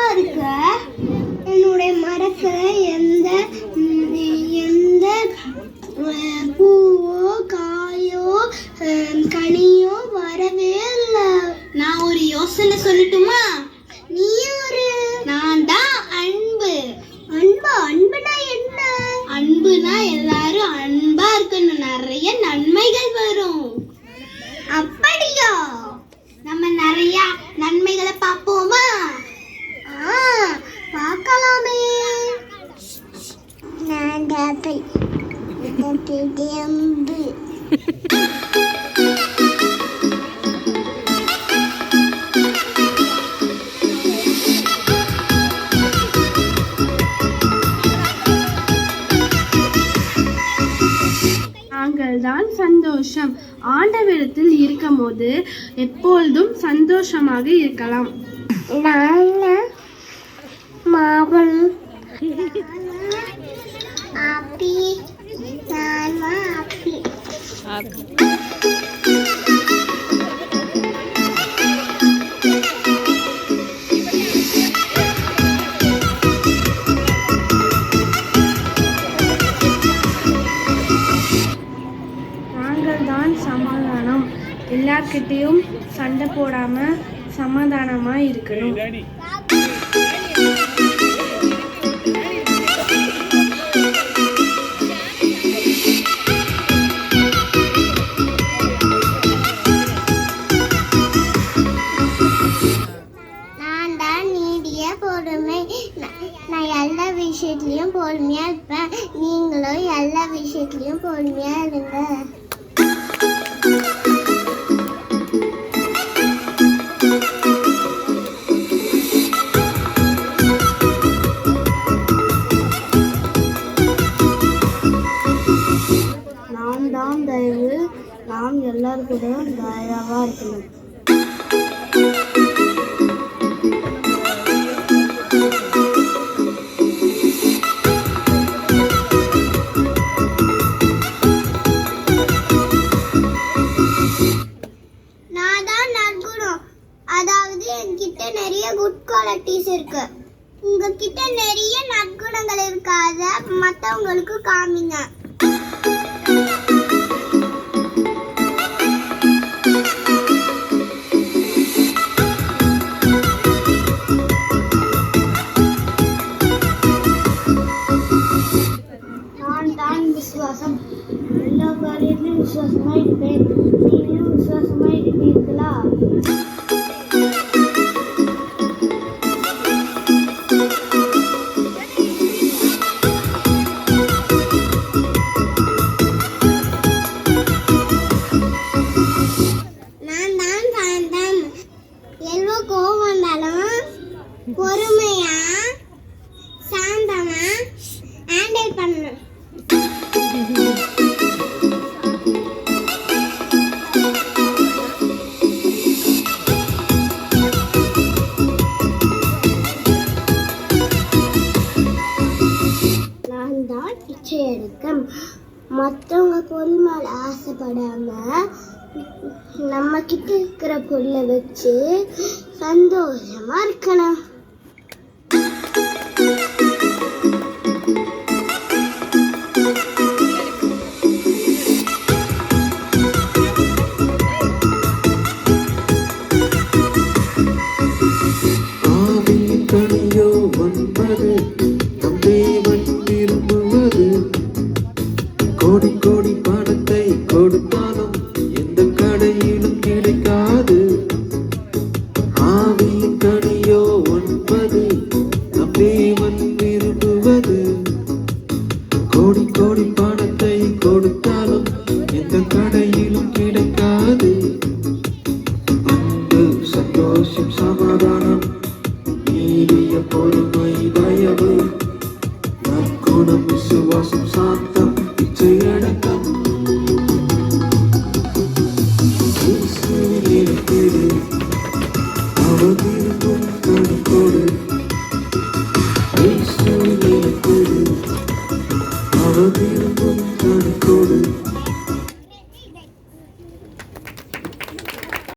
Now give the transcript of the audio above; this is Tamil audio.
சும்மா இருக்க. என்னுடைய மரத்துல எந்த எந்த பூவோ காயோ கனியோ வரவே இல்லை. நான் ஒரு யோசனை சொல்லட்டுமா? நீ ஒரு நான் தான் அன்பு. அன்புனா என்ன? அன்புனா எல்லாரும் அன்பா இருக்கணும், நிறைய நன்மைகள் வரும். அப்படியா? நம்ம நிறைய நன்மைகளை பார்ப்போமா? பார்க்கலாமே. நாங்கள்தான் சந்தோஷம். ஆண்டவரிடத்தில் இருக்கும் போது எப்பொழுதும் சந்தோஷமாக இருக்கலாம். நாங்கள்தான் சமாதானம். எல்லார்கிட்டையும் சண்டை போடாம சமாதானமா இருக்கணும். நான் தான் நீடிய பொறுமை. நான் எல்லா விஷயத்துலயும் பொறுமையா இருப்பேன். நீங்களும் எல்லா விஷயத்துலயும் பொறுமையா இருங்க. நாம் தான் தயவு. நாம் எல்லாரும் கூட தயவா இருக்கணும். நான் தான் நற்குணம். அதாவது என்கிட்ட நிறைய குட் குவாலிட்டிஸ் இருக்கு. உங்ககிட்ட நிறைய நற்குணங்கள் இருக்காத மற்றவங்களுக்கு காமிங்க. நான் தான் விசுவாசம். எல்லா காரியத்திலும் விசுவாசமா இருப்பேன். நீங்களும் விசுவாசமா இருப்பீர்களா? நான் தான் சாந்தம். எவ்வளோ கோவம் வந்தாலும் பொறுமையா சாந்தமா ஹேண்டில் பண்ணணும். நான் தான் பிச்சை எடுக்கும். மற்றவங்க பொருள் மேல ஆசைப்படாம நம்ம கிட்ட இருக்கிற பொருளை வச்சு சந்தோஷமா இருக்கணும். கோடி கோடி பணத்தை கொடுத்தாலும் எந்த கடையிலும் கிடைக்காது. ஆவியின் கனியோ 9 நம் தேவன் விரும்புவது. கோடி கோடி பணத்தை கொடுத்தாலும் எந்த கடையிலும் கிடைக்காது. அன்பு, சந்தோஷம், சமாதானம், நீடிய பொறுமை, தயவு, நற்குணம், விசுவாசம், சாந்தம், இச்சை அடக்க